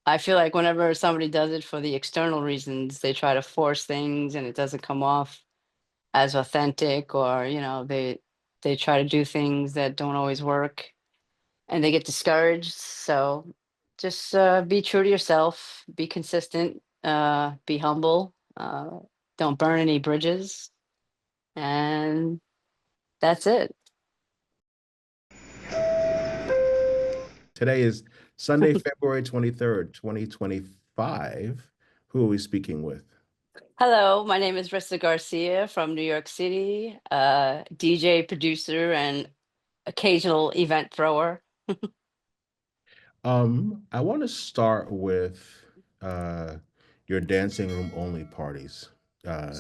I feel like whenever somebody does it for the external reasons, they try to force things and it doesn't come off as authentic, or they try to do things that don't always work and they get discouraged. So just be true to yourself, be consistent, be humble, don't burn any bridges, and that's it. Today is Sunday, February 23rd, 2025. Who are we speaking with? Hello, my name is Rissa Garcia from New York City, DJ, producer, and occasional event thrower. I want to start with uh, your dancing room only parties. Uh,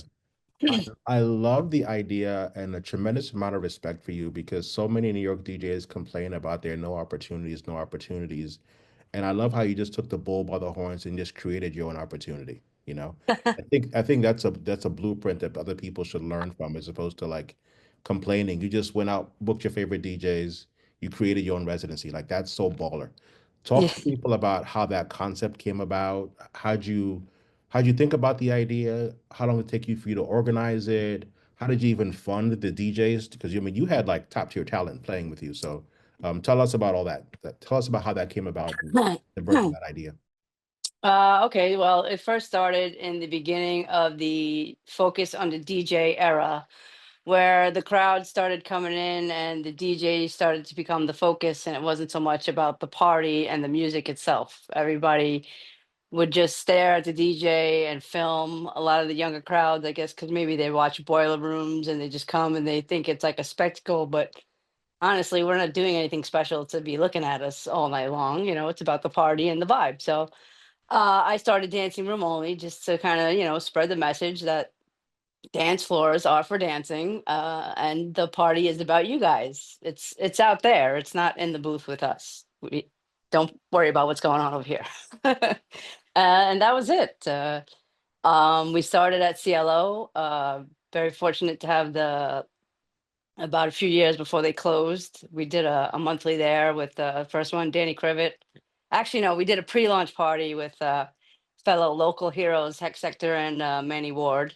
I, I love the idea and a tremendous amount of respect for you because so many New York DJs complain about there are no opportunities, no opportunities. And I love how you just took the bull by the horns and just created your own opportunity. You know, I think that's a blueprint that other people should learn from, as opposed to like complaining. You just went out, booked your favorite DJs, you created your own residency. Like that's so baller. Talk Yeah. to people about how that concept came about. How'd you think about the idea? How long did it take you for you to organize it? How did you even fund the DJs? Because I mean, you had like top tier talent playing with you. So tell us about all that. Tell us about how that came about and the birth of that idea. Okay, well, it first started in the beginning of the focus on the DJ era, where the crowd started coming in and the DJ started to become the focus, and it wasn't so much about the party and the music itself. Everybody would just stare at the DJ and film. A lot of the younger crowds, I guess, because maybe they watch Boiler Rooms and they just come and they think it's like a spectacle, but honestly, we're not doing anything special to be looking at us all night long. It's about the party and the vibe. So I started dancing room only just to kind of, spread the message that dance floors are for dancing, and the party is about you guys. It's out there. It's not in the booth with us. We don't worry about what's going on over here. And that was it. We started at Cielo. Very fortunate to have the about a few years before they closed. We did a monthly there with the first one, Danny Krivet. Actually, no, we did a pre-launch party with fellow local heroes, Hex Sector and Manny Ward.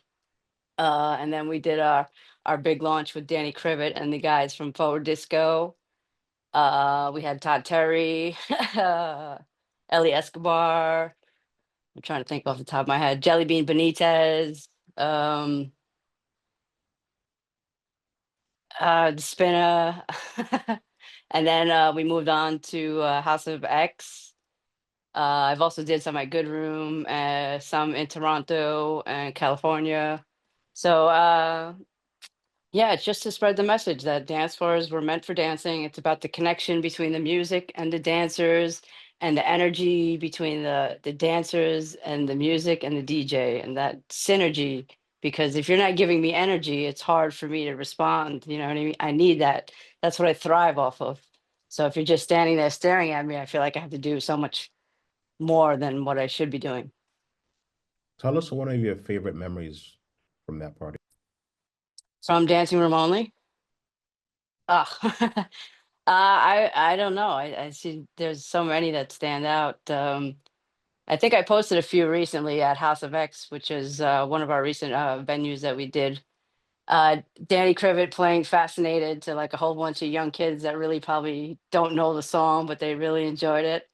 And then we did our big launch with Danny Krivet and the guys from Forward Disco. We had Todd Terry, Ellie Escobar. I'm trying to think off the top of my head. Jelly Bean Benitez, um, Spinner. And then we moved on to House of X. I've also did some at Good Room, some in Toronto and California. So yeah, it's just to spread the message that dance floors were meant for dancing. It's about the connection between the music and the dancers, and the energy between the dancers and the music and the DJ, and that synergy. Because if you're not giving me energy, it's hard for me to respond. You know what I mean? I need that. That's what I thrive off of. So if you're just standing there staring at me, I feel like I have to do so much more than what I should be doing. Tell us one of your favorite memories from that party. From dancing room only. Ah, I don't know. I see there's so many that stand out. I think I posted a few recently at House of X, which is one of our recent venues that we did. Danny Krivet playing Fascinated to like a whole bunch of young kids that really probably don't know the song, but they really enjoyed it.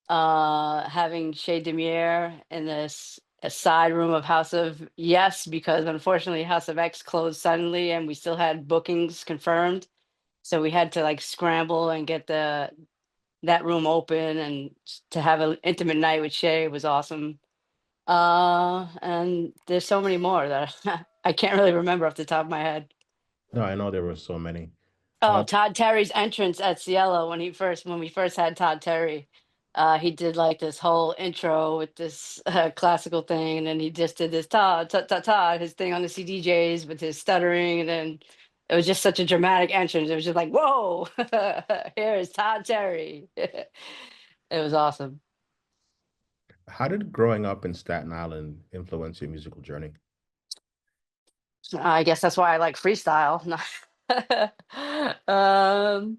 Having Shay Demire in this a side room of House of Yes, because unfortunately House of X closed suddenly and we still had bookings confirmed. So we had to like scramble and get that room open, and to have an intimate night with Shay was awesome. And there's so many more that I can't really remember off the top of my head. No, I know there were so many. Oh, Uh, Todd Terry's entrance at Cielo when we first had Todd Terry. He did like this whole intro with this classical thing, and then he just did this Todd, his thing on the CDJs with his stuttering, and then it was just such a dramatic entrance. It was just like, whoa, here is Todd Terry. It was awesome. how did growing up in Staten Island influence your musical journey? I guess that's why I like freestyle. um,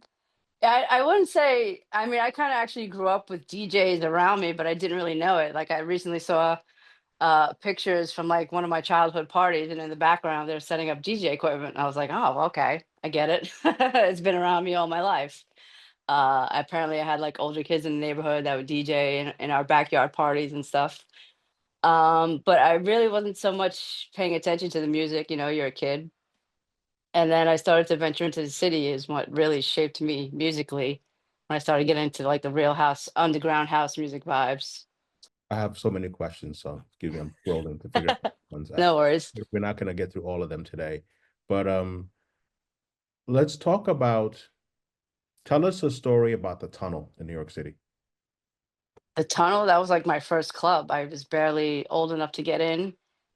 I wouldn't say. I mean, I kind of actually grew up with DJs around me, but I didn't really know it. Like I recently saw pictures from like one of my childhood parties, and in the background they're setting up DJ equipment. And I was like, oh, okay, I get it. It's been around me all my life. Apparently, I had like older kids in the neighborhood that would DJ in our backyard parties and stuff. But I really wasn't so much paying attention to the music. You know, you're a kid. And then I started to venture into the city is what really shaped me musically when I started getting into like the real house, underground house music vibes. I have so many questions, so excuse me, I'm scrolling to figure out ones. No worries. We're not going to get through all of them today, but let's talk about. Tell us a story about the tunnel in New York City. The tunnel, that was like my first club. I was barely old enough to get in.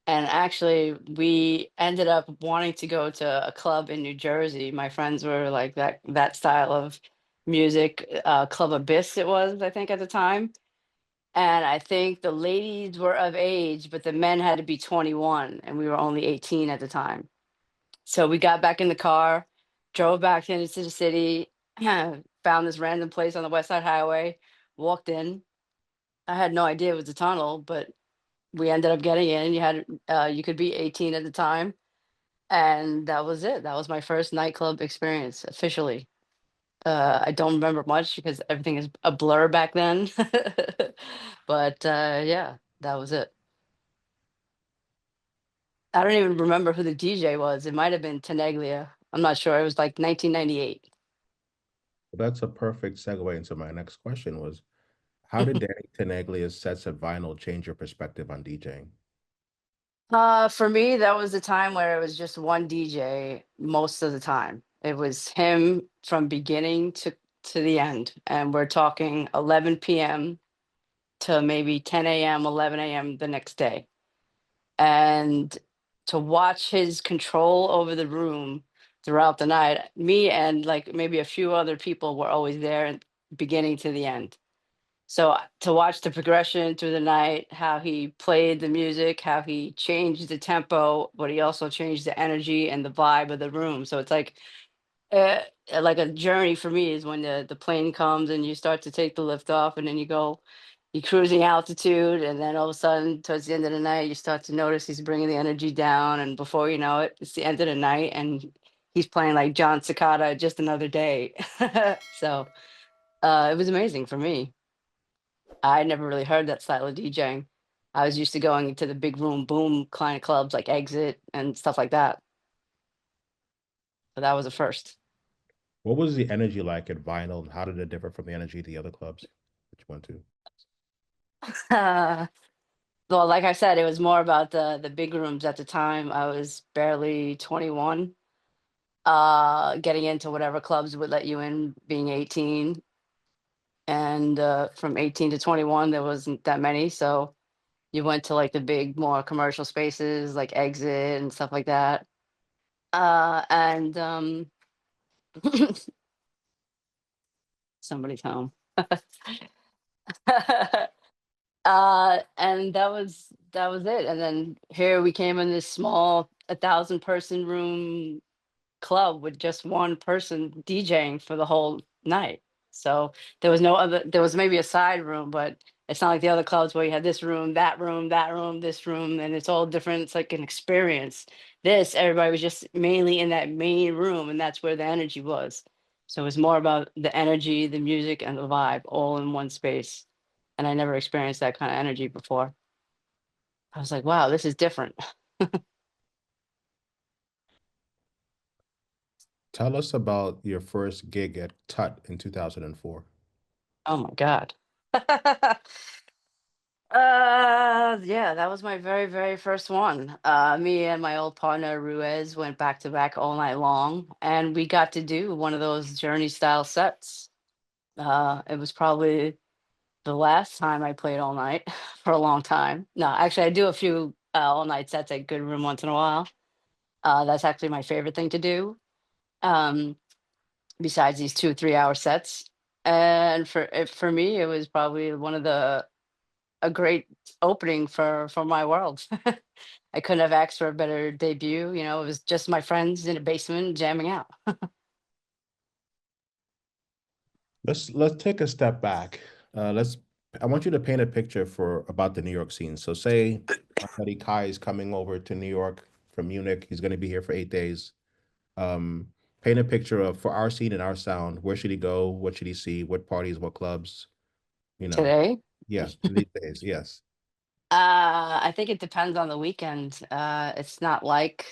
And actually, we ended up wanting to go to a club in New Jersey. My friends were like that style of music, Club Abyss it was, I think, at the time. And I think the ladies were of age, but the men had to be 21, and we were only 18 at the time. So we got back in the car, drove back into the city, found this random place on the West Side Highway, walked in. I had no idea it was a tunnel, but we ended up getting in. You could be 18 at the time, and that was it. That was my first nightclub experience officially. I don't remember much because everything is a blur back then. But yeah, that was it. I don't even remember who the DJ was. It might have been Tenaglia. I'm not sure. It was like 1998. That's a perfect segue into my next question was, how did Danny Tenaglia's sets of vinyl change your perspective on DJing? For me, that was the time where it was just one DJ most of the time. It was him from beginning to the end, and we're talking 11 p.m. to maybe 10 a.m., 11 a.m. the next day. And to watch his control over the room throughout the night, me and like maybe a few other people were always there and beginning to the end. So to watch the progression through the night, how he played the music, how he changed the tempo, but he also changed the energy and the vibe of the room. So it's uh, like a journey for me is when the plane comes and you start to take the lift off, and then you cruising altitude, and then all of a sudden towards the end of the night you start to notice he's bringing the energy down, and before you know it, it's the end of the night and he's playing like John Cicada, just another day. So it was amazing for me. I never really heard that style of DJing. I was used to going to the big room boom kind of clubs like Exit and stuff like that. So that was a first. What was the energy like at vinyl, and how did it differ from the energy of the other clubs that you went to? Well, like I said, it was more about the big rooms at the time. I was barely 21. Getting into whatever clubs would let you in, being 18. And from 18 to 21, there wasn't that many. So you went to like the big, more commercial spaces like Exit and stuff like that. And somebody's home. And that was it. And then here we came in this small 1,000 person room club with just one person DJing for the whole night. So there was no other, there was maybe a side room, but it's not like the other clubs where you had this room, that room, that room, this room, and it's all different. It's like an experience. This, everybody was just mainly in that main room, and that's where the energy was. So it was more about the energy, the music, and the vibe all in one space. And I never experienced that kind of energy before. I was like, wow, this is different. Tell us about your first gig at Tut in 2004. Oh my God. Yeah, that was my very, very first one. Me and my old partner Ruiz went back to back all night long, and we got to do one of those journey style sets. It was probably the last time I played all night for a long time. No, actually, I do a few all night sets at Good Room once in a while. That's actually my favorite thing to do. Um, Besides these 2 3 hour sets, and for me, it was probably one of the a great opening for my world. I couldn't have asked for a better debut. You know, it was just my friends in a basement jamming out. Let's take a step back. Let's. I want you to paint a picture for about the New York scene. So, say our buddy Kai is coming over to New York from Munich. He's going to be here for 8 days. Um, Paint a picture of for our scene and our sound. Where should he go? What should he see? What parties? What clubs? You know. Today. Yeah, these days. Yes. I think it depends on the weekend. It's not like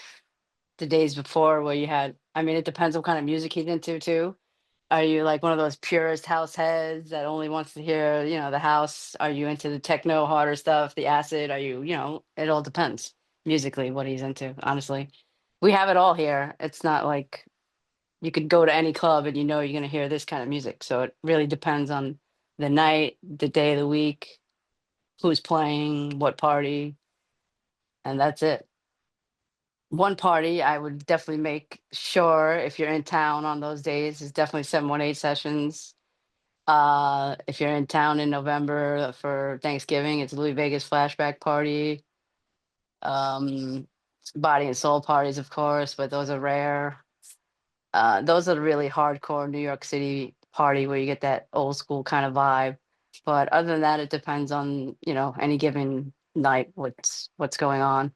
the days before where you had, I mean, it depends what kind of music he's into too. Are you like one of those purist house heads that only wants to hear, the house? Are you into the techno, harder stuff, the acid? Are you, it all depends musically what he's into, honestly. We have it all here. It's not like you could go to any club and you're going to hear this kind of music. So it really depends on the night, the day of the week, who's playing, what party, and that's it. One party I would definitely make sure if you're in town on those days is definitely 718 sessions. If you're in town in November for Thanksgiving, it's Louis Vegas flashback party. Um, Body and soul parties, of course, but those are rare. Those are the really hardcore New York City party where you get that old school kind of vibe. But other than that, it depends on, any given night, what's going on.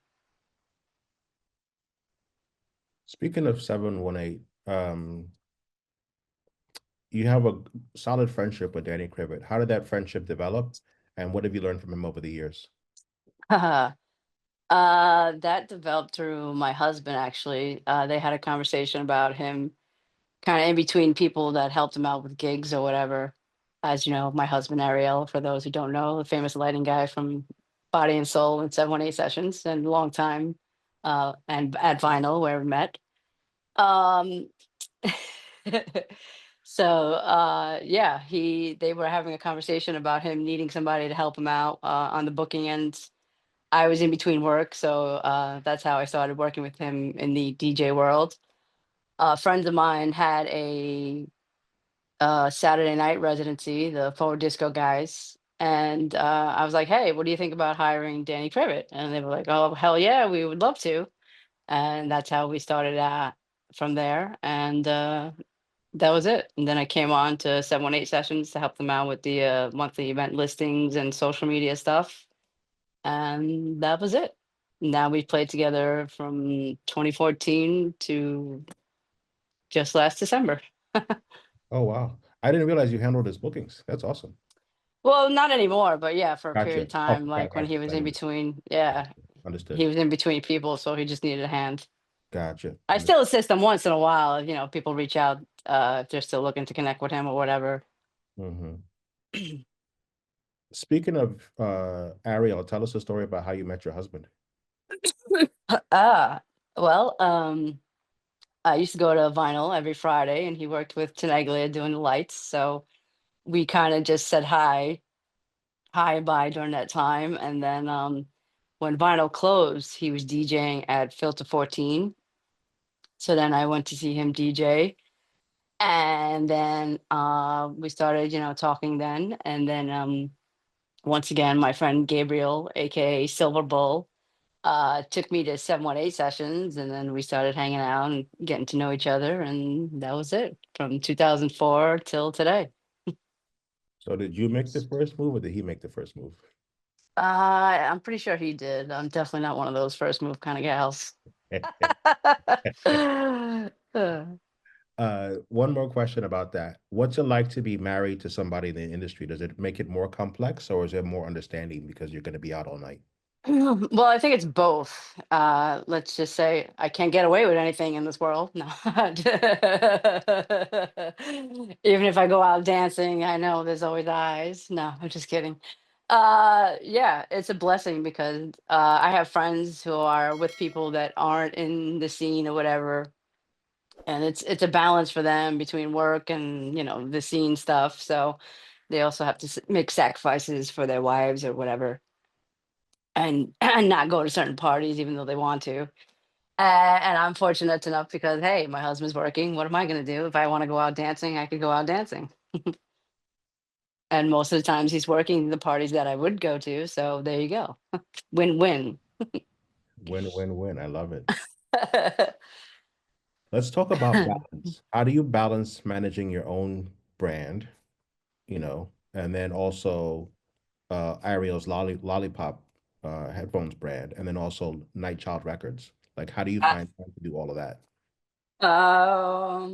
Speaking of 718, you have a solid friendship with Danny Krivet. How did that friendship develop, and what have you learned from him over the years? That developed through my husband, actually. They had a conversation about him kind of in between people that helped him out with gigs or whatever. As you know, my husband Ariel, for those who don't know, the famous lighting guy from Body and Soul and 718 Sessions and long time, and at Vinyl where we met. Um, so yeah, they were having a conversation about him needing somebody to help him out on the booking end. I was in between work, so that's how I started working with him in the DJ world. Friends of mine had a Saturday night residency, the Forward Disco guys, and I was like, "Hey, what do you think about hiring Danny Krivet?" And they were like, "Oh, hell yeah, we would love to." And that's how we started from there, and that was it. And then I came on to 718 Sessions to help them out with the monthly event listings and social media stuff, and that was it. Now we've played together from 2014 to just last December. Oh, wow. I didn't realize you handled his bookings. That's awesome. Well, not anymore, but yeah, for a period Gotcha. of Oh, time, like when gotcha. he was in Gotcha. between, yeah, Understood. he was in between people, so he just needed a hand. Gotcha. I still assist him once in a while, people reach out if they're still looking to connect with him or whatever. Mhm. Speaking of Ariel, tell us a story about how you met your husband. Ah, well, I used to go to Vinyl every Friday, and he worked with Tenaglia doing the lights, so we kind of just said hi and bye during that time, and then when Vinyl closed, he was DJing at Filter 14. So then I went to see him DJ, and then we started, talking then. And then once again, my friend Gabriel, aka Silver Bull, took me to 718 sessions, and then we started hanging out and getting to know each other, and that was it from 2004 till today. So did you make the first move or did he make the first move? I'm pretty sure he did. I'm definitely not one of those first move kind of gals. One more question about that. What's it like to be married to somebody in the industry? Does it make it more complex or is it more understanding because you're going to be out all night? Well, I think it's both. Let's just say I can't get away with anything in this world. No. Even if I go out dancing, I know there's always eyes. No, I'm just kidding. Yeah, it's a blessing because I have friends who are with people that aren't in the scene or whatever, and it's a balance for them between work and the scene stuff. So they also have to make sacrifices for their wives or whatever, and and not go to certain parties even though they want to. And I'm fortunate enough because hey, my husband's working. What am I going to do? If I want to go out dancing, I could go out dancing. And most of the times he's working the parties that I would go to. So there you go. Win-win. Win, win, win. I love it. Let's talk about balance. How do you balance managing your own brand and then also Ariel's Lollipop headphones brand, and then also Night Child Records. Like, how do you Uh, find time to do all of that? well,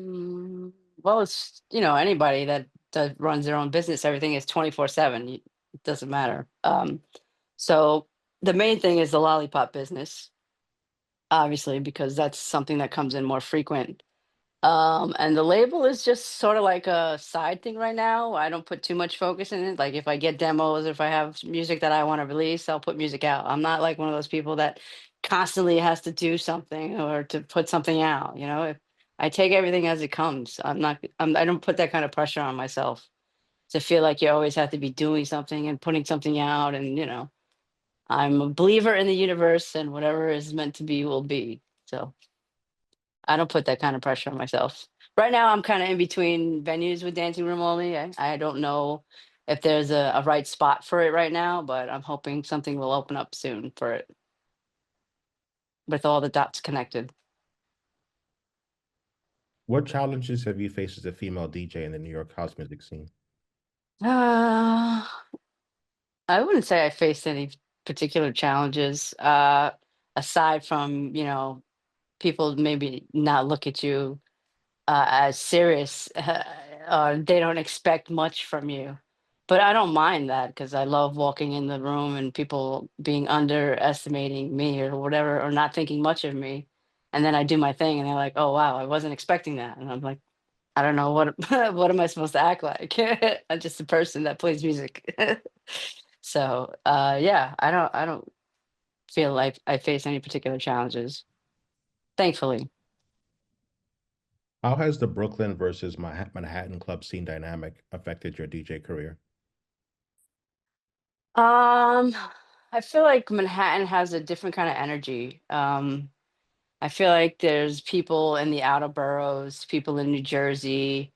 it's anybody that runs their own business, everything is 24/7. It doesn't matter. So the main thing is the lollipop business, obviously, because that's something that comes in more frequent. And the label is just sort of like a side thing right now. I don't put too much focus in it. Like if I get demos, if I have music that I want to release, I'll put music out. I'm not like one of those people that constantly has to do something or to put something out. If I take everything as it comes, I don't put that kind of pressure on myself to feel like you always have to be doing something and putting something out. And, I'm a believer in the universe and whatever is meant to be will be. So I don't put that kind of pressure on myself. Right now, I'm kind of in between venues with dancing room only. I don't know if there's a right spot for it right now, but I'm hoping something will open up soon for it with all the dots connected. What challenges have you faced as a female DJ in the New York house music scene? Uh, I wouldn't say I faced any particular challenges, aside from, people maybe not look at you as serious, they don't expect much from you. But I don't mind that because I love walking in the room and people being underestimating me or whatever, or not thinking much of me. And then I do my thing and they're like, oh, wow, I wasn't expecting that. And I'm like, I don't know what, what am I supposed to act like? I'm just a person that plays music. So, yeah, I don't feel like I face any particular challenges, thankfully. How has the Brooklyn versus Manhattan club scene dynamic affected your DJ career? Um, I feel like Manhattan has a different kind of energy. I feel like there's people in the outer boroughs, people in New Jersey,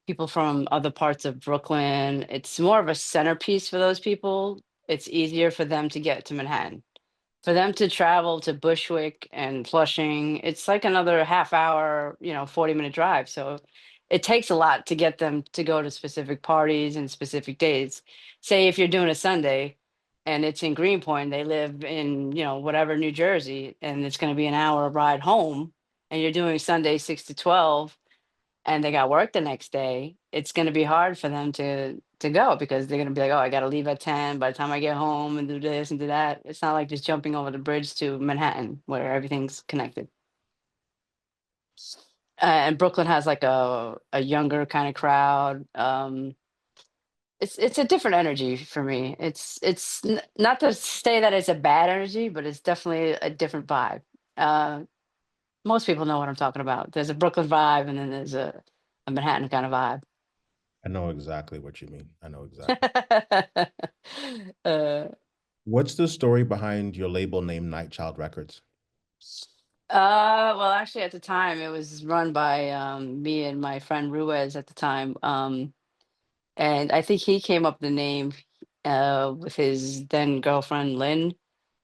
people from other parts of Brooklyn. It's more of a centerpiece for those people. It's easier for them to get to Manhattan. For them to travel to Bushwick and Flushing, it's like another half hour, 40-minute drive. So it takes a lot to get them to go to specific parties and specific days. Say if you're doing a Sunday and it's in Greenpoint, they live in, whatever, New Jersey, and it's going to be an hour ride home, and you're doing Sunday 6 to 12 and they got work the next day, it's going to be hard for them to go because they're going to be like, oh, I got to leave at 10 by the time I get home and do this and do that. It's not like just jumping over the bridge to Manhattan where everything's connected. And Brooklyn has like a younger kind of crowd. It's a different energy for me. Not to say that it's a bad energy, but it's definitely a different vibe. Uh, Most people know what I'm talking about. There's a Brooklyn vibe, and then there's a Manhattan kind of vibe. I know exactly what you mean. I know exactly. uh, What's the story behind your label name, Night Child Records? well, actually, at the time, it was run by me and my friend Ruiz at the time, and I think he came up with the name with his then girlfriend Lynn.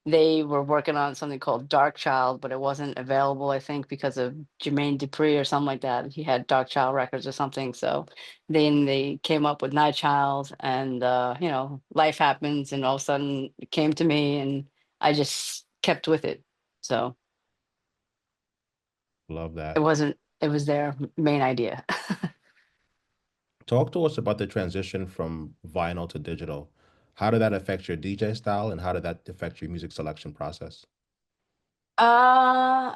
They were working on something called Dark Child, but it wasn't available, I think, because of Jermaine Dupri or something like that. He had Dark Child Records or something. So then they came up with Night Child, and life happens, and all of a sudden it came to me, and I just kept with it. So Love it that. wasn't. It was their main idea. Talk to us about the transition from vinyl to digital. How did that affect your DJ style, and how did that affect your music selection process? uh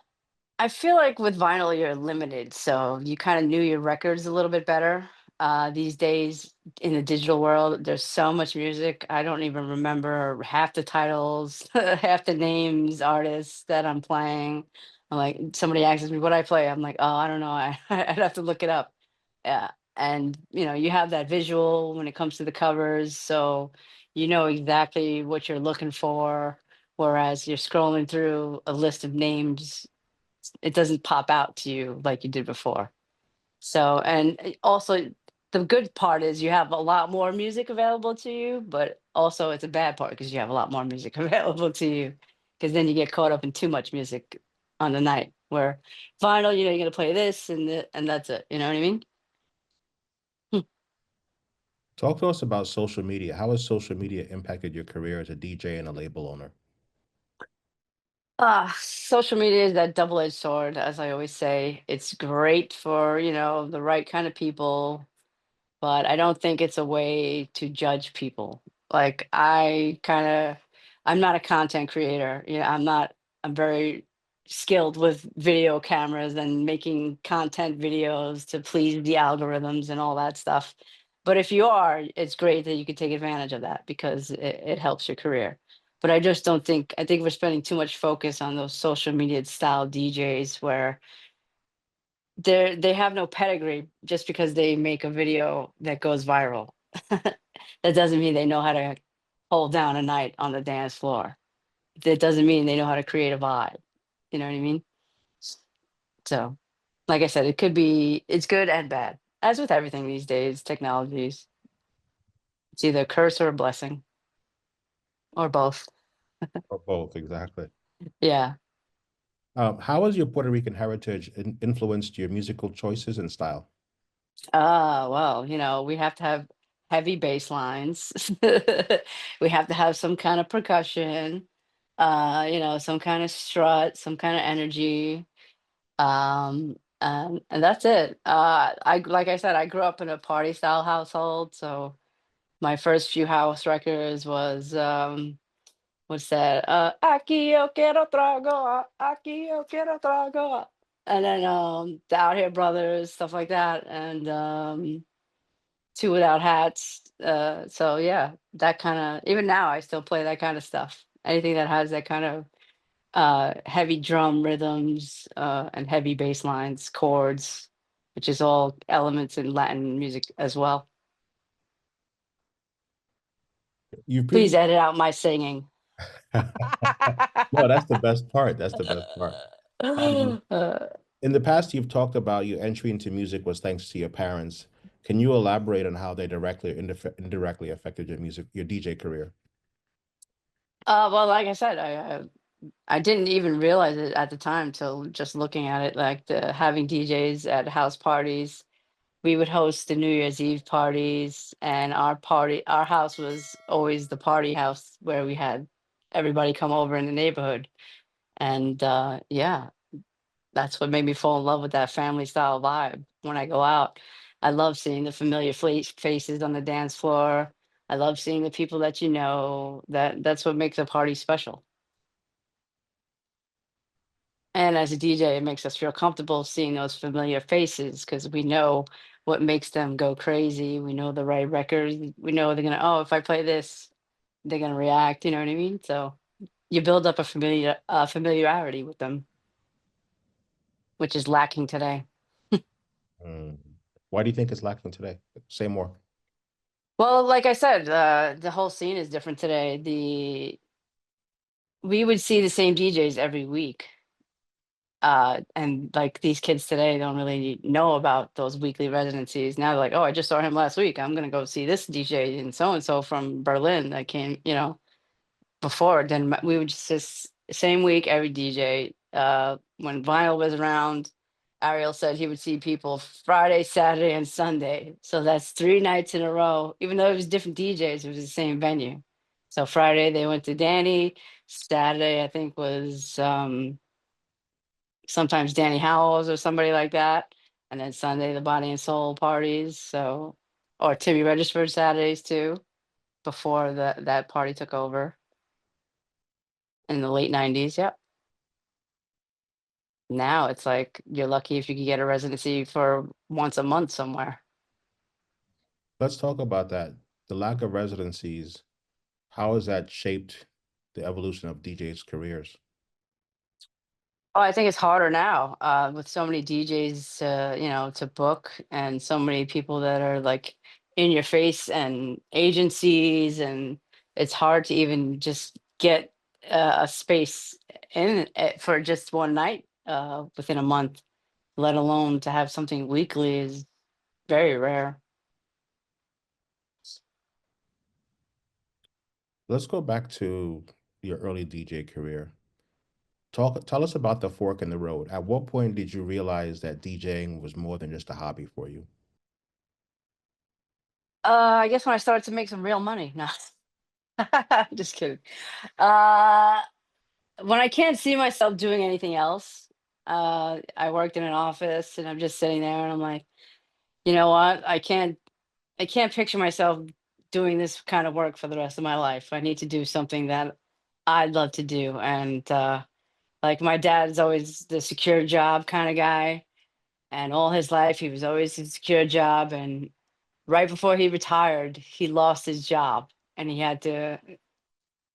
I feel like with vinyl, you're limited, so you kind of knew your records a little bit better. These days, in the digital world, there's so much music. I don't even remember half the titles, half the names, artists that I'm playing. I'm like, somebody asks me what I play. I'm like, oh, I don't know. I'd have to look it up. Yeah, and you have that visual when it comes to the covers, so you know exactly what you're looking for. Whereas you're scrolling through a list of names, it doesn't pop out to you like you did before. So, and also the good part is you have a lot more music available to you, but also it's a bad part because you have a lot more music available to you because then you get caught up in too much music on the night where vinyl, you're going to play this and that's it. You know what I mean? Hmm. Talk to us about social media. How has social media impacted your career as a DJ and a label owner? Social media is that double-edged sword, as I always say. It's great for, the right kind of people, but I don't think it's a way to judge people. Like I'm not a content creator. I'm very skilled with video cameras and making content videos to please the algorithms and all that stuff. But if you are, it's great that you can take advantage of that because it helps your career. But I think we're spending too much focus on those social media style DJs where they have no pedigree just because they make a video that goes viral. That doesn't mean they know how to hold down a night on the dance floor. That doesn't mean they know how to create a vibe. You know what I mean? So, like I said, it's good and bad. As with everything these days, technologies, it's either a curse or a blessing or both. Or both, exactly. Yeah. How has your Puerto Rican heritage influenced your musical choices and style? Well, we have to have heavy bass lines. We have to have some kind of percussion, some kind of strut, some kind of energy. And that's it. Like I said, I grew up in a party style household, so my first few house records was what's that? Aquí yo quiero trago, aquí yo quiero trago. And then the Out Here Brothers, stuff like that. And Two Without Hats. So yeah, that kind of even now I still play that kind of stuff. Anything that has that kind of heavy drum rhythms and heavy bass lines, chords, which is all elements in Latin music as well. You Please previously edit out my singing. No, that's the best part. That's the best part. Uh, In the past, you've talked about your entry into music was thanks to your parents. Can you elaborate on how they directly or indirectly affected your DJ career? well, like I said, I didn't even realize it at the time till just looking at it, like the having DJs at house parties. We would host the New Year's Eve parties, and our house was always the party house where we had everybody come over in the neighborhood. And yeah, that's what made me fall in love with that family style vibe when I go out. I love seeing the familiar faces on the dance floor. I love seeing the people that you know. That's what makes a party special. And as a DJ, it makes us feel comfortable seeing those familiar faces because we know what makes them go crazy. We know the right records. We know they're gonna, oh, if I play this, they're gonna react. You know what I mean? So you build up a familiarity with them, which is lacking today. Mm. Why do you think it's lacking today? Say more. Well, like I said, the whole scene is different today. We would see the same DJs every week. And like these kids today don't really know about those weekly residencies. Now they're like, oh, I just saw him last week. I'm gonna go see this DJ and so from Berlin that came, before. Then we would just same week every DJ. When vinyl was around, Ariel said he would see people Friday, Saturday, and Sunday. So that's 3 nights in a row. Even though it was different DJs, it was the same venue. So Friday they went to Danny. Saturday I think was sometimes Danny Howells or somebody like that. And then Sunday, the Body and Soul parties. So, or Timmy Regisford Saturdays too, before that party took over in the late 90s. Yep. Now it's like you're lucky if you can get a residency for once a month somewhere. Let's talk about that. The lack of residencies, how has that shaped the evolution of DJs' careers? Oh, I think it's harder now with so many DJs, to book and so many people that are like in your face and agencies, and it's hard to even just get a space in it for just one night within a month, let alone to have something weekly is very rare. Let's go back to your early DJ career. Tell us about the fork in the road. At what point did you realize that DJing was more than just a hobby for you? I guess when I started to make some real money. No, just kidding. Uh, when I can't see myself doing anything else, I worked in an office and I'm just sitting there and I'm like, you know what? I can't picture myself doing this kind of work for the rest of my life. I need to do something that I'd love to do. And like my dad's always the secure job kind of guy. And all his life, he was always in a secure job. And right before he retired, he lost his job and he had to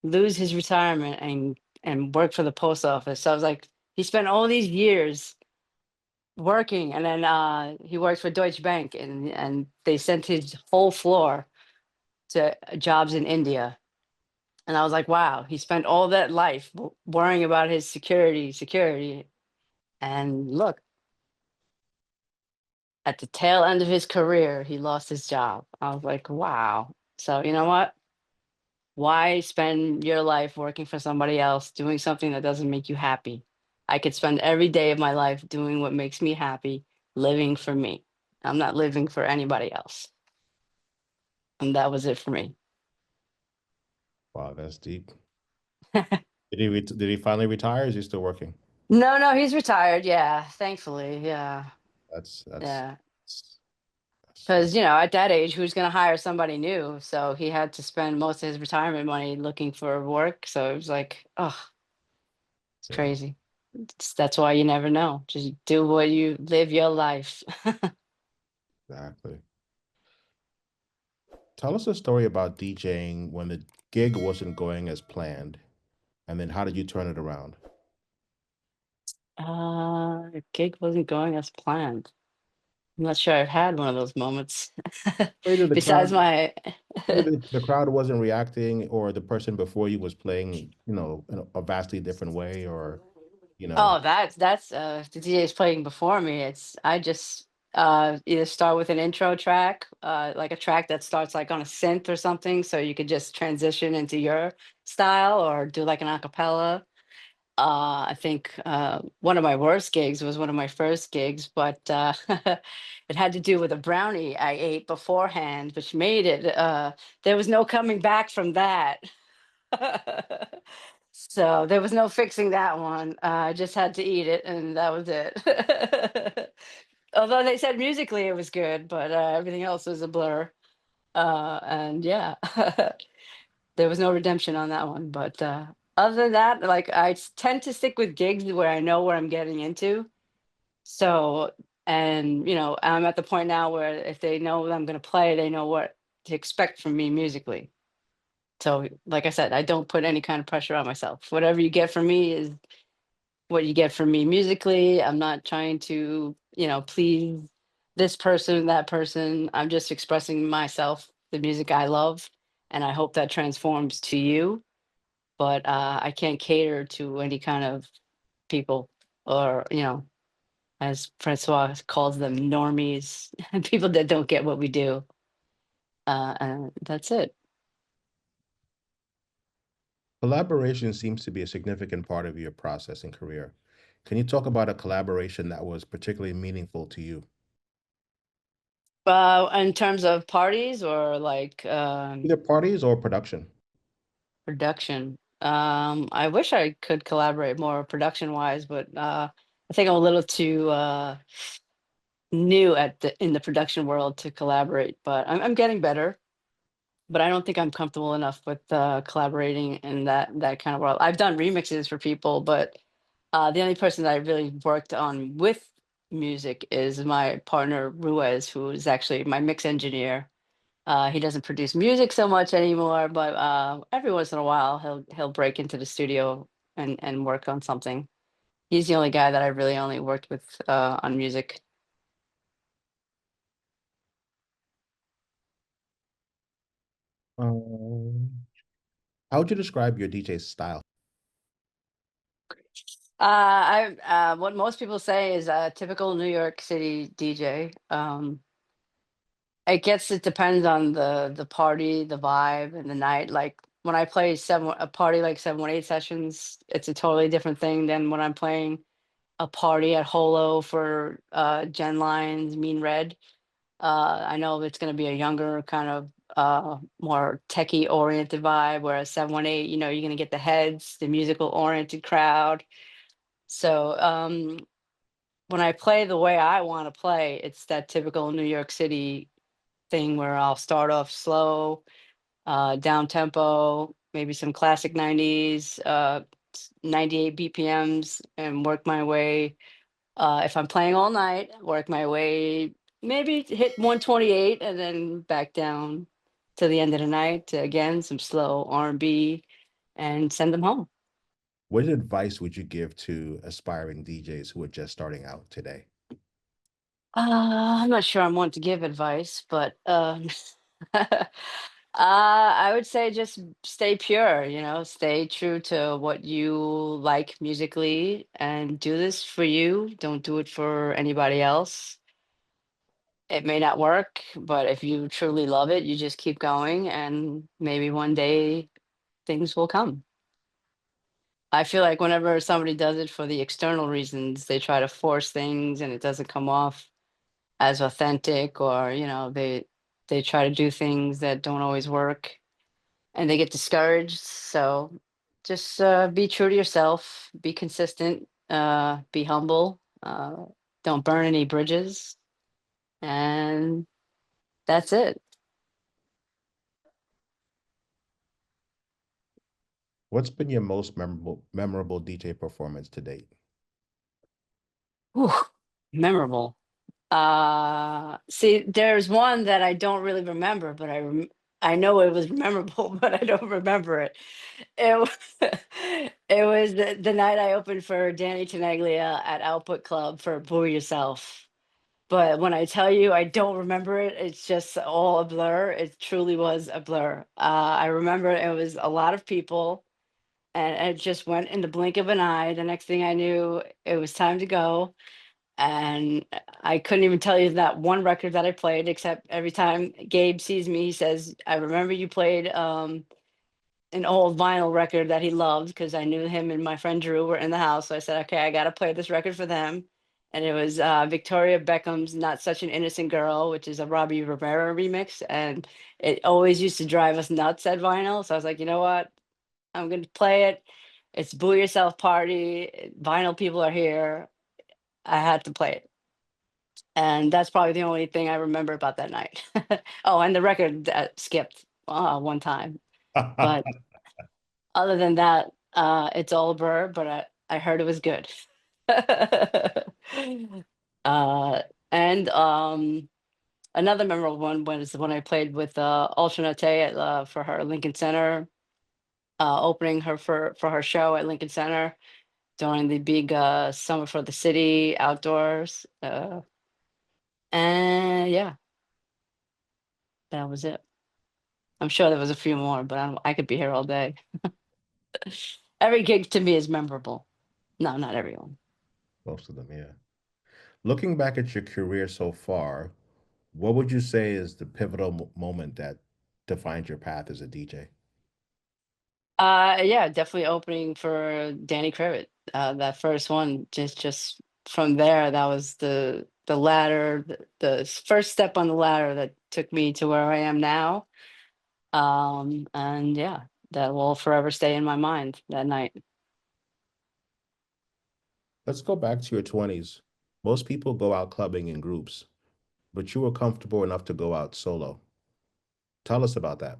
lose his retirement and work for the post office. So I was like, he spent all these years working and then he worked for Deutsche Bank and they sent his whole floor to jobs in India. And I was like, wow, he spent all that life worrying about his security. And look, at the tail end of his career, he lost his job. I was like, wow. So, you know what? Why spend your life working for somebody else, doing something that doesn't make you happy? I could spend every day of my life doing what makes me happy, living for me. I'm not living for anybody else. And that was it for me. Wow, that's deep. Did he finally retire? Or is he still working? No, no, he's retired. Yeah, thankfully. Yeah. That's that's Yeah. that's Because, you know, at that age, who's going to hire somebody new? So he had to spend most of his retirement money looking for work. So it was like, oh, it's yeah, crazy. That's why you never know. Just do what you live your life. exactly. Tell us a story about DJing when the gig wasn't going as planned, and then how did you turn it around? The gig wasn't going as planned. I'm not sure I've had one of those moments. Either the Besides crowd, my either the crowd wasn't reacting, or the person before you was playing, in a vastly different way, or you know. Oh, that's the DJ's playing before me. It's I just either start with an intro track, like a track that starts like on a synth or something, so you could just transition into your style or do like an acapella. I think one of my worst gigs was one of my first gigs, but it had to do with a brownie I ate beforehand, which made it there was no coming back from that. So there was no fixing that one. I just had to eat it, and that was it. Although they said musically it was good, but everything else was a blur. And yeah, there was no redemption on that one. But other than that, like tend to stick with gigs where I know where I'm getting into. So, and you know, I'm at the point now where if they know that I'm going to play, they know what to expect from me musically. So, like I said, I don't put any kind of pressure on myself. Whatever you get from me is what you get from me musically. I'm not trying to, you know, please this person, that person. I'm just expressing myself, the music I love, and I hope that transforms to you. But I can't cater to any kind of people or, you know, as Francois calls them, normies, people that don't get what we do. And that's it. Collaboration seems to be a significant part of your process and career. Can you talk about a collaboration that was particularly meaningful to you? In terms of parties or like Either parties or production. production, I wish I could collaborate more production wise, but I think I'm a little too new at the in the production world to collaborate. But I'm getting better. But I don't think I'm comfortable enough with collaborating in that kind of world. I've done remixes for people, but the only person that I really worked on with music is my partner Ruiz, who is actually my mix engineer. He doesn't produce music so much anymore, but every once in a while he'll break into the studio and work on something. He's the only guy that I really only worked with on music. Um, how would you describe your DJ style? I what most people say is a typical New York City DJ. It depends on the party, the vibe, and the night. Like when I play a party like 718 sessions, it's a totally different thing than when I'm playing a party at Holo for Gen Lines, Mean Red. I know it's going to be a younger kind of more techie oriented vibe, whereas 718, you're going to get the heads, the musical oriented crowd. So when I play the way I want to play, it's that typical New York City thing where I'll start off slow, down tempo, maybe some classic 90s, 98 BPMs, and work my way. If I'm playing all night, work my way, maybe hit 128 and then back down to the end of the night to again some slow R&B and send them home. What advice would you give to aspiring DJs who are just starting out today? I'm not sure I'm one to give advice, but I would say just stay pure, stay true to what you like musically and do this for you. Don't do it for anybody else. It may not work, but if you truly love it, you just keep going and maybe one day things will come. I feel like whenever somebody does it for the external reasons, they try to force things and it doesn't come off as authentic, or they try to do things that don't always work and they get discouraged. So just be true to yourself, be consistent, be humble, don't burn any bridges, and that's it. What's been your most memorable DJ performance to date? Whew, memorable. See, there's one that I don't really remember, but I know it was memorable, but I don't remember it. It wa- it was the night I opened for Danny Tenaglia at Output Club for Boo Yourself. But when I tell you I don't remember it, it's just all a blur. It truly was a blur. I remember it was a lot of people, and it just went in the blink of an eye. The next thing I knew, it was time to go, and I couldn't even tell you that one record that I played, except every time Gabe sees me, he says, "I remember you played an old vinyl record that he loved," because I knew him and my friend Drew were in the house. So I said, "Okay, I got to play this record for them." And it was Victoria Beckham's "Not Such an Innocent Girl," which is a Robbie Rivera remix. And it always used to drive us nuts at vinyl. So I was like, you know what? I'm going to play it. It's Boo Yourself Party. Vinyl people are here. I had to play it. And that's probably the only thing I remember about that night. Oh, and the record that skipped one time. But other than that, it's all a blur, but I heard it was good. uh, and another memorable one was when I played with Alternate for her Lincoln Center, opening her for her show at Lincoln Center during the big Summer for the City outdoors. And yeah, that was it. I'm sure there was a few more, but I could be here all day. Every gig to me is memorable. No, not everyone. Most of them, yeah. Looking back at your career so far, what would you say is the pivotal moment that defined your path as a DJ? Yeah, definitely opening for Danny Krivet. That first one, just from there, that was the ladder, the first step on the ladder that took me to where I am now. And yeah, that will forever stay in my mind that night. Let's go back to your 20s. Most people go out clubbing in groups, but you were comfortable enough to go out solo. Tell us about that.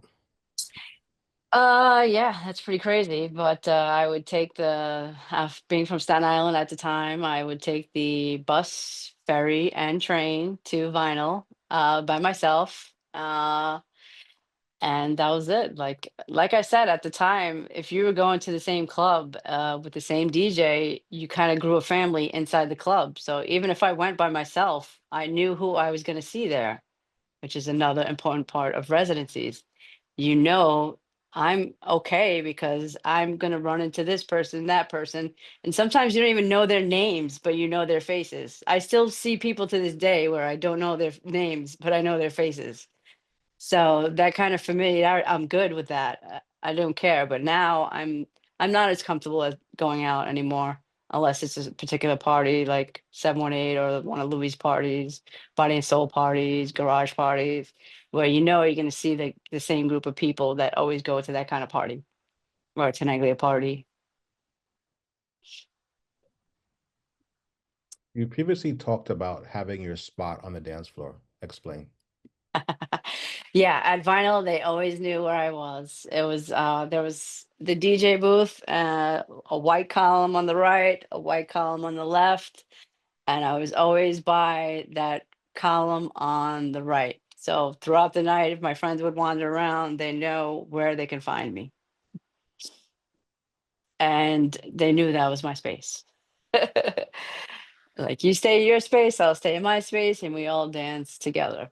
Yeah, that's pretty crazy. But I would take being from Staten Island at the time, I would take the bus, ferry, and train to Vinyl by myself. And that was it. Like I said at the time, if you were going to the same club with the same DJ, you kind of grew a family inside the club. So even if I went by myself, I knew who I was going to see there, which is another important part of residencies. You know, I'm okay because I'm going to run into this person, that person. And sometimes you don't even know their names, but you know their faces. I still see people to this day where I don't know their names, but I know their faces. So that kind of familiarity, I'm good with that. I don't care. But now I'm not as comfortable as going out anymore. unless it's a particular party like 718 or one of Louis' parties, body and soul parties, garage parties, where you know you're going to see the same group of people that always go to that kind of party or a Tenaglia party. You previously talked about having your spot on the dance floor. Explain. Yeah, at vinyl, they always knew where I was. It was there was the DJ booth, a white column on the right, a white column on the left, and I was always by that column on the right. So throughout the night, if my friends would wander around, they know where they can find me. And they knew that was my space. Like, you stay in your space, I'll stay in my space, and we all dance together.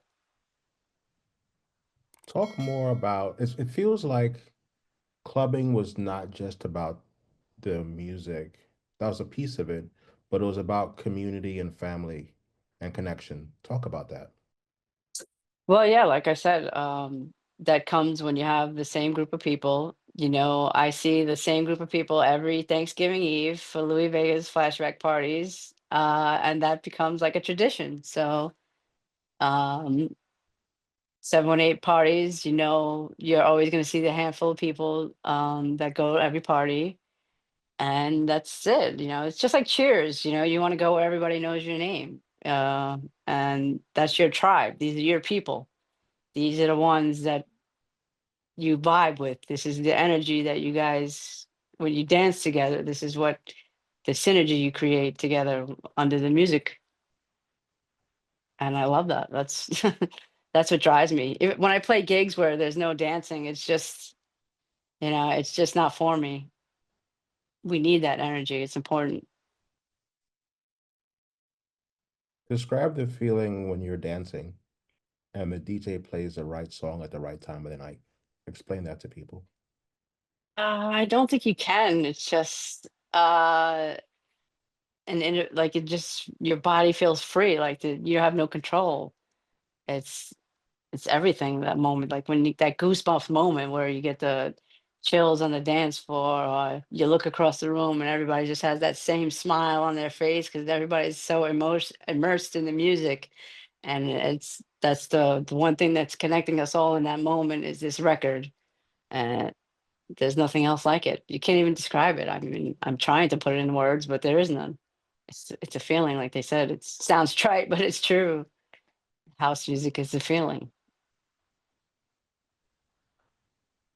Talk more about it feels like clubbing was not just about the music. That was a piece of it, but it was about community and family and connection. Talk about that. Well, yeah, like I said, that comes when you have the same group of people. You know, I see the same group of people every Thanksgiving Eve for Louis Vegas flashback parties, and that becomes like a tradition. So, um, 718 parties, you know, you're always going to see the handful of people that go to every party, and that's it. You know, it's just like Cheers. You know, you want to go where everybody knows your name, and that's your tribe. These are your people. These are the ones that you vibe with. This is the energy that you guys, when you dance together, this is what the synergy you create together under the music. And I love that. That's that's what drives me. When I play gigs where there's no dancing, it's just, you know, it's just not for me. We need that energy. It's important. Describe the feeling when you're dancing and the DJ plays the right song at the right time of the night. Explain that to people. I don't think you can. It's just like, it just, your body feels free, like you have no control. It's it's everything, that moment, like when that goosebumps moment where you get the chills on the dance floor, or you look across the room and everybody just has that same smile on their face because everybody's so immersed in the music. And that's the one thing that's connecting us all in that moment is this record. And there's nothing else like it. You can't even describe it. I mean, I'm trying to put it in words, but there is none. It's a feeling, like they said. It sounds trite, but it's true. House music is a feeling.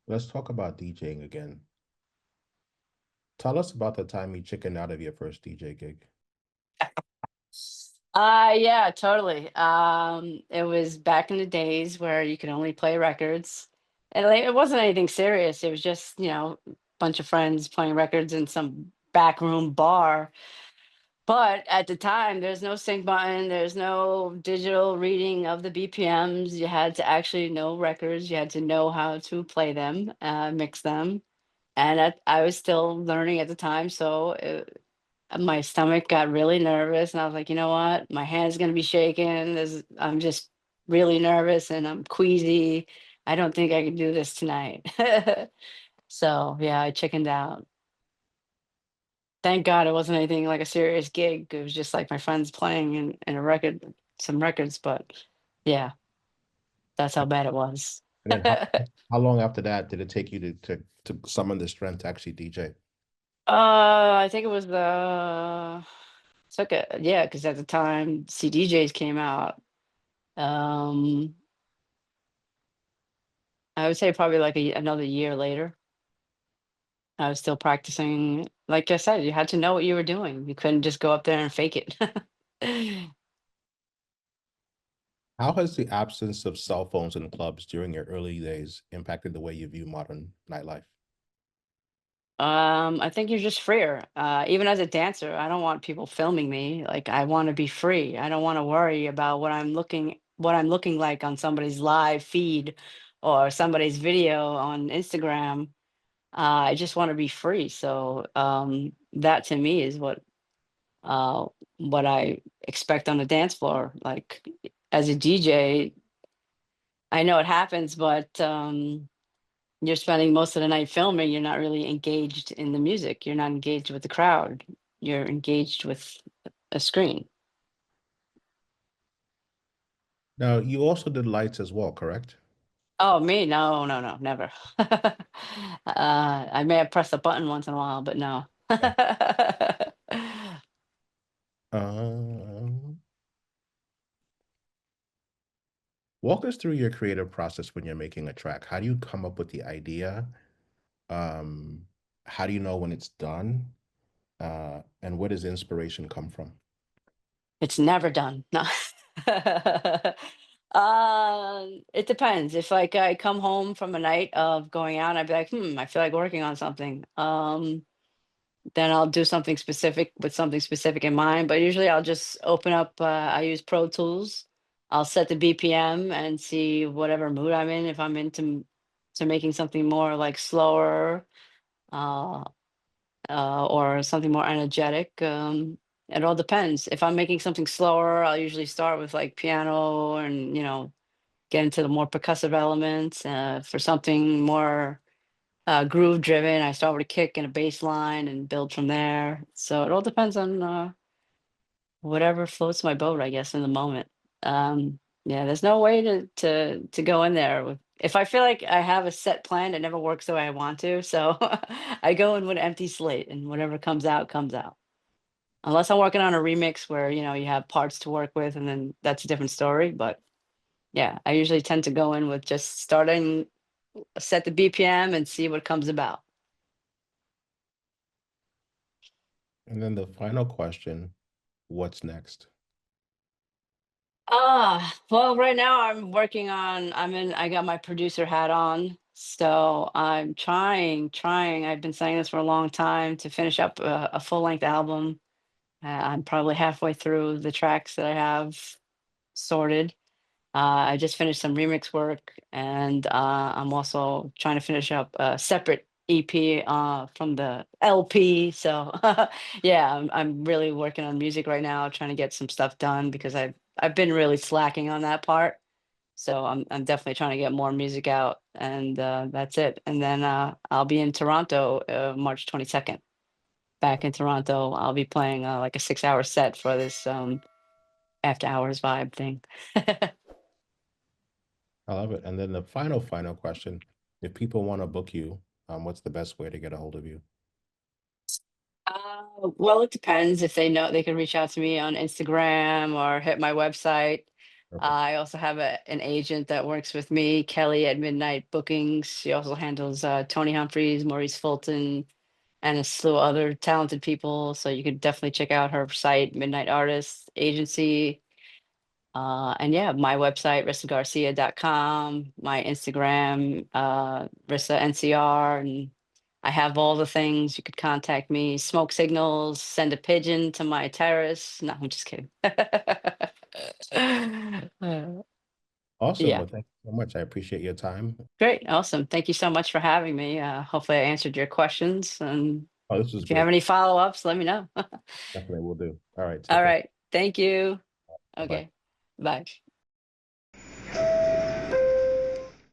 Let's talk about DJing again. Tell us about the time you chickened out of your first DJ gig. Yeah, totally. It was back in the days where you could only play records. And like, it wasn't anything serious. It was just, you know, a bunch of friends playing records in some back room bar. But at the time, there's no sync button, there's no digital reading of the BPMs. You had to actually know records, you had to know how to play them, mix them. And I was still learning at the time, so my stomach got really nervous, and I was like, you know what? My hand's gonna be shaking. I'm just really nervous and I'm queasy. I don't think I can do this tonight. So yeah, I chickened out. Thank God it wasn't anything like a serious gig. It was just like my friends playing in a record, some records, but yeah, that's how bad it was. And then how long after that did it take you to summon the strength to actually DJ? I think it was took it, yeah, because at the time CDJs came out. Um, I would say probably like another year later. I was still practicing. Like I said, you had to know what you were doing. You couldn't just go up there and fake it. How has the absence of cell phones in clubs during your early days impacted the way you view modern nightlife? I think you're just freer. Even as a dancer, I don't want people filming me. Like, I want to be free. I don't want to worry about what I'm looking like on somebody's live feed or somebody's video on Instagram. I just want to be free. So that to me is uh, what I expect on the dance floor. Like, as a DJ, I know it happens, but you're spending most of the night filming. You're not really engaged in the music. You're not engaged with the crowd. you're engaged with a screen. Now, you also did lights as well, correct? Oh, me? No, no, no, never. I may have pressed a button once in a while, but no. Okay. Um, Walk us through your creative process when you're making a track. How do you come up with the idea? Um, how do you know when it's done? And where does inspiration come from? It's never done. No. It depends. If like I come home from a night of going out, I'd be like, I feel like working on something. Then I'll do something specific with something specific in mind. But usually I'll just open up, I use Pro Tools. I'll set the BPM and see whatever mood I'm in. If I'm into to making something more like slower, uh, or something more energetic. It all depends. If I'm making something slower, I'll usually start with like piano and, get into the more percussive elements. For something more groove driven, I start with a kick and a bass line and build from there. So it all depends on whatever floats my boat, I guess, in the moment. Um, yeah, there's no way to go in there with. If I feel like I have a set plan, it never works the way I want to. So I go in with an empty slate, and whatever comes out, comes out. Unless I'm working on a remix where you have parts to work with, and then that's a different story. But yeah, I usually tend to go in with just starting, set the BPM, and see what comes about. And then the final question, what's next? Well, right now I got my producer hat on. So I'm trying. I've been saying this for a long time to finish up a full length album. I'm probably halfway through the tracks that I have sorted. I just finished some remix work, and I'm also trying to finish up a separate EP from the LP. So yeah, I'm really working on music right now, trying to get some stuff done because I've been really slacking on that part. So I'm definitely trying to get more music out, and that's it. And then I'll be in Toronto March 22nd. Back in Toronto, I'll be playing like a 6-hour set for this after hours vibe thing. I love it. And then the final question, if people want to book you, what's the best way to get a hold of you? Well, it depends. If they know, they can reach out to me on Instagram or hit my website. Perfect. I also have an agent that works with me, Kelly at Midnight Bookings. She also handles Tony Humphreys, Maurice Fulton, and a slew of other talented people. So you could definitely check out her site, Midnight Artists Agency. And yeah, my website, rissagarcia.com, my Instagram, Rissa NCR, and I have all the things. You could contact me, smoke signals, send a pigeon to my terrace. No, I'm just kidding. Uh, Awesome. yeah, Well, thank you so much. I appreciate your time. great. Awesome. Thank you so much for having me. Hopefully I answered your questions. And Oh, this was if you have great. any follow-ups, let me know. Definitely will do. All right. Take All care. right. Thank you. Bye-bye. Okay. Bye.